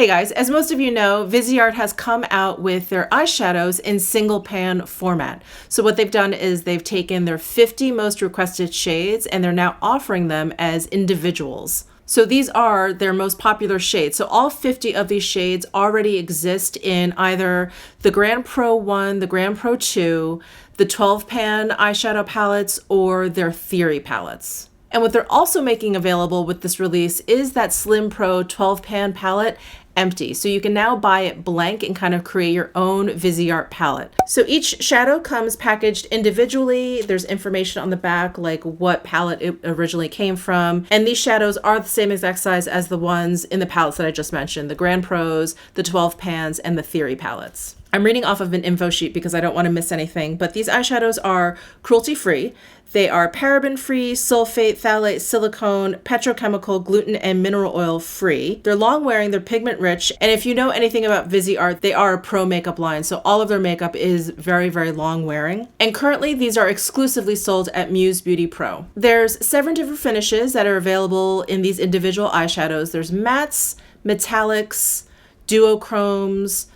Hey guys, as most of you know, Viseart has come out with their eyeshadows in single pan format. So what they've done is they've taken their 50 most requested shades and they're now offering them as individuals. So these are their most popular shades. So all 50 of these shades already exist in either the Grande Pro 1, the Grande Pro 2, the 12 pan eyeshadow palettes, or their Theory palettes. And what they're also making available with this release is that Slim Pro 12 pan palette empty. So you can now buy it blank and kind of create your own Viseart palette. So each shadow comes packaged individually. There's information on the back like what palette it originally came from. And these shadows are the same exact size as the ones in the palettes that I just mentioned, the Grande Pros, the 12 pans, and the Theory palettes. I'm reading off of an info sheet because I don't want to miss anything, but these eyeshadows are cruelty-free. They are paraben-free, sulfate, phthalate, silicone, petrochemical, gluten, and mineral oil free. They're long-wearing, they're pigment-rich, and if you know anything about Viseart, they are a pro makeup line, so all of their makeup is very, very long-wearing. And currently, these are exclusively sold at Musebeauty.pro. There's 7 different finishes that are available in these individual eyeshadows. There's mattes, metallics, duochromes,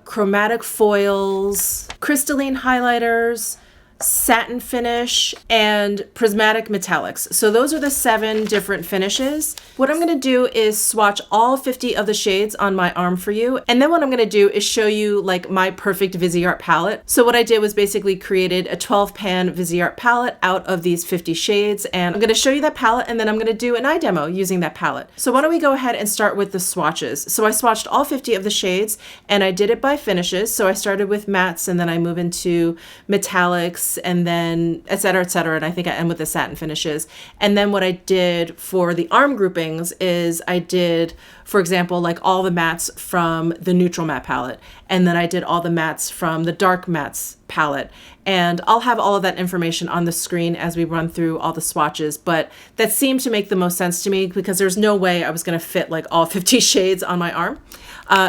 chromatic foils, crystalline highlighters, satin finish, and prismatic metallics. So those are the 7 different finishes. What I'm going to do is swatch all 50 of the shades on my arm for you. And then what I'm going to do is show you like my perfect Viseart palette. So what I did was basically created a 12 pan Viseart palette out of these 50 shades. And I'm going to show you that palette and then I'm going to do an eye demo using that palette. So why don't we go ahead and start with the swatches. So I swatched all 50 of the shades and I did it by finishes. So I started with mattes and then I move into metallics and then et cetera, and I think I end with the satin finishes. And then what I did for the arm groupings is I did, for example, like all the mattes from the neutral matte palette. And then I did all the mattes from the dark mattes palette. And I'll have all of that information on the screen as we run through all the swatches, but that seemed to make the most sense to me because there's no way I was gonna fit like all 50 shades on my arm.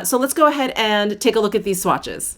So let's go ahead and take a look at these swatches.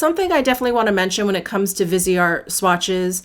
Something I definitely want to mention when it comes to Viseart swatches,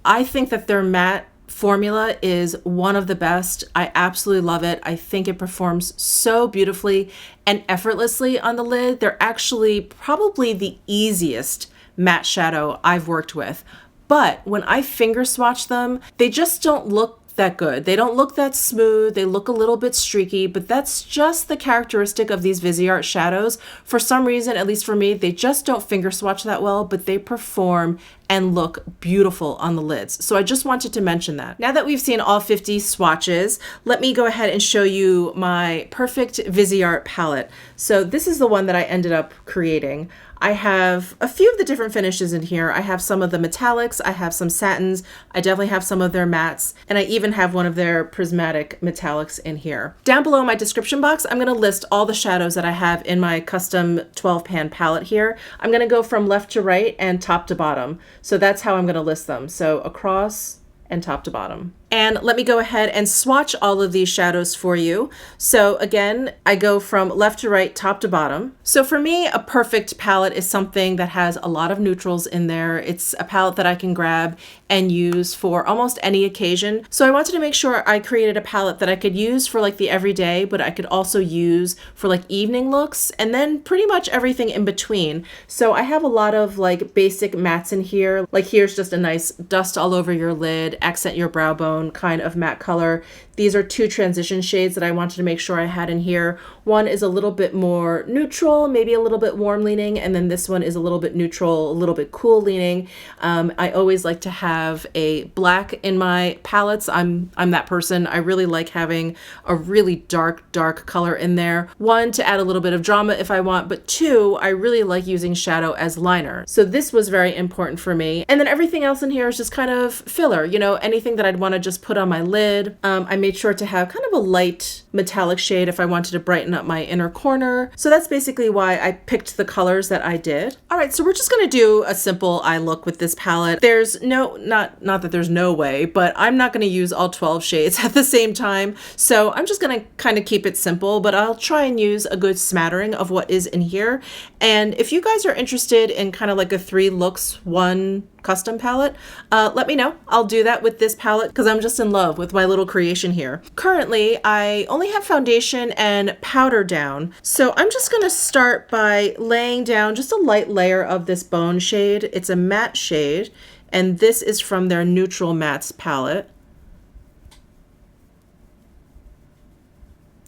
I think that their matte formula is one of the best. I absolutely love it. I think it performs so beautifully and effortlessly on the lid. They're actually probably the easiest matte shadow I've worked with. But when I finger swatch them, they just don't look that good. They don't look that smooth. They look a little bit streaky, but that's just the characteristic of these Viseart shadows. For some reason, at least for me, they just don't finger swatch that well, but they perform and look beautiful on the lids. So I just wanted to mention that. Now that we've seen all 50 swatches, let me go ahead and show you my perfect Viseart palette. So this is the one that I ended up creating. I have a few of the different finishes in here. I have some of the metallics, I have some satins, I definitely have some of their mattes, and I even have one of their prismatic metallics in here. Down below in my description box, I'm gonna list all the shadows that I have in my custom 12 pan palette here. I'm gonna go from left to right and top to bottom. So that's how I'm gonna list them. So across and top to bottom. And let me go ahead and swatch all of these shadows for you. So again, I go from left to right, top to bottom. So for me, a perfect palette is something that has a lot of neutrals in there. It's a palette that I can grab and use for almost any occasion. So I wanted to make sure I created a palette that I could use for like the everyday, but I could also use for like evening looks, and then pretty much everything in between. So I have a lot of like basic mattes in here. Like here's just a nice dust all over your lid, accent your brow bone kind of matte color. These are two transition shades that I wanted to make sure I had in here. One is a little bit more neutral, maybe a little bit warm leaning, and then this one is a little bit neutral, a little bit cool leaning. I always like to have a black in my palettes. I'm that person. I really like having a really dark color in there. One, to add a little bit of drama if I want, but two, I really like using shadow as liner. So this was very important for me. And then everything else in here is just kind of filler, you know, anything that I'd want to just put on my lid. I made sure to have kind of a light metallic shade if I wanted to brighten up my inner corner. So that's basically why I picked the colors that I did. All right, so we're just gonna do a simple eye look with this palette. There's not that there's no way, but I'm not gonna use all 12 shades at the same time. So I'm just gonna kind of keep it simple, but I'll try and use a good smattering of what is in here. And if you guys are interested in kind of like a 3 looks, 1 custom palette, let me know. I'll do that with this palette because I'm just in love with my little creation here. Currently, I only have foundation and powder down, so I'm just going to start by laying down just a light layer of this bone shade. It's a matte shade, and this is from their Neutral Mattes palette.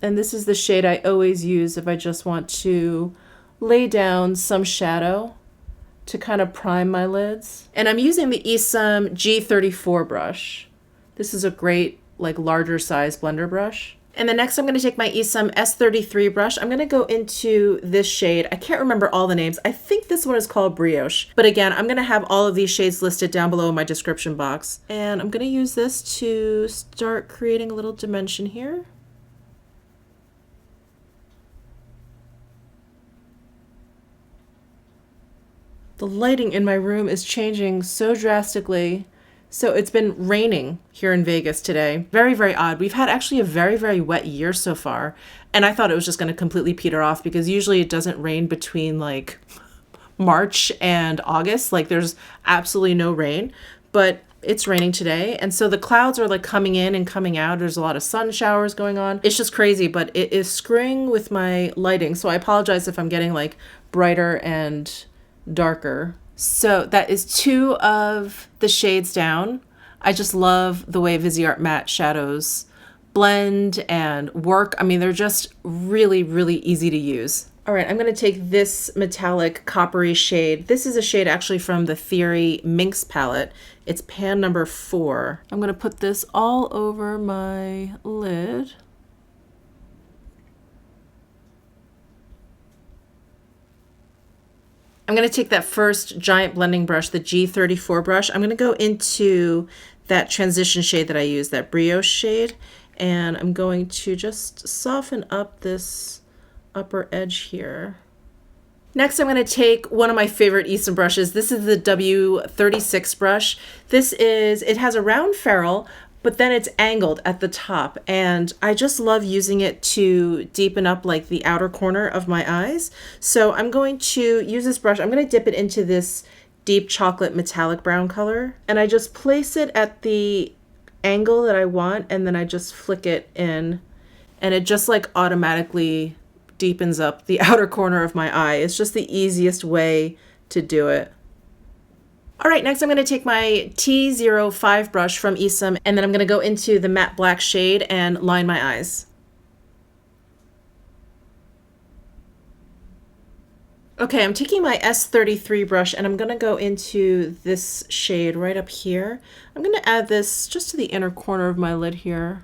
And this is the shade I always use if I just want to lay down some shadow to kind of prime my lids. And I'm using the Esom G34 brush. This is a great, like, larger size blender brush. And then next I'm going to take my Esom S33 brush. I'm going to go into this shade. I can't remember all the names. I think this one is called Brioche. But again, I'm going to have all of these shades listed down below in my description box. And I'm going to use this to start creating a little dimension here. The lighting in my room is changing so drastically. So it's been raining here in Vegas today. Very, very odd. We've had actually a very, very wet year so far. And I thought it was just going to completely peter off because usually it doesn't rain between like March and August. Like there's absolutely no rain, but it's raining today. And so the clouds are like coming in and coming out. There's a lot of sun showers going on. It's just crazy, but it is screwing with my lighting. So I apologize if I'm getting like brighter and darker. So that is 2 of the shades down. I just love the way Viseart matte shadows blend and work. I mean, they're just really, really easy to use. All right, I'm going to take this metallic coppery shade. This is a shade actually from the Theory Minx palette. It's pan number 4. I'm going to put this all over my lid. I'm going to take that first giant blending brush, the G34 brush. I'm going to go into that transition shade that I used, that Brioche shade, and I'm going to just soften up this upper edge here. Next, I'm going to take one of my favorite Esom brushes. This is the W36 brush. It has a round ferrule, but then it's angled at the top, and I just love using it to deepen up like the outer corner of my eyes. So I'm going to use this brush. I'm going to dip it into this deep chocolate metallic brown color, and I just place it at the angle that I want, and then I just flick it in, and it just like automatically deepens up the outer corner of my eye. It's just the easiest way to do it. All right, next I'm going to take my T05 brush from Isom, and then I'm going to go into the matte black shade and line my eyes. Okay, I'm taking my S33 brush and I'm going to go into this shade right up here. I'm going to add this just to the inner corner of my lid here.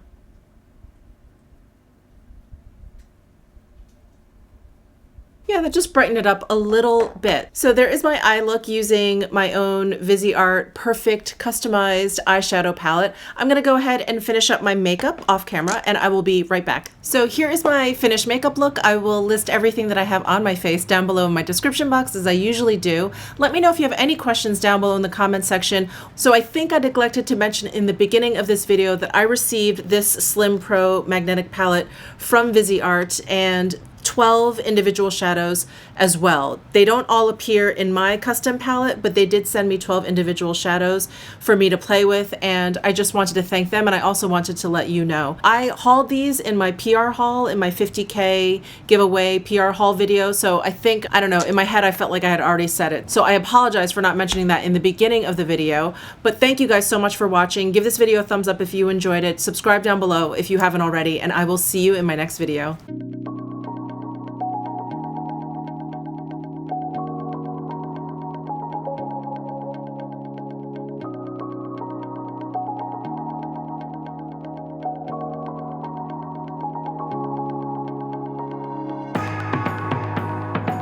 Yeah, that just brightened it up a little bit. So there is my eye look using my own Viseart Perfect customized eyeshadow palette. I'm gonna go ahead and finish up my makeup off camera, and I will be right back. So here is my finished makeup look. I will list everything that I have on my face down below in my description box, as I usually do. Let me know if you have any questions down below in the comment section. So I think I neglected to mention in the beginning of this video that I received this Slim Pro magnetic palette from Viseart, and 12 individual shadows as well. They don't all appear in my custom palette, but they did send me 12 individual shadows for me to play with, and I just wanted to thank them, and I also wanted to let you know. I hauled these in my PR haul, in my 50K giveaway PR haul video, so I think, I don't know, in my head I felt like I had already said it. So I apologize for not mentioning that in the beginning of the video, but thank you guys so much for watching. Give this video a thumbs up if you enjoyed it, subscribe down below if you haven't already, and I will see you in my next video.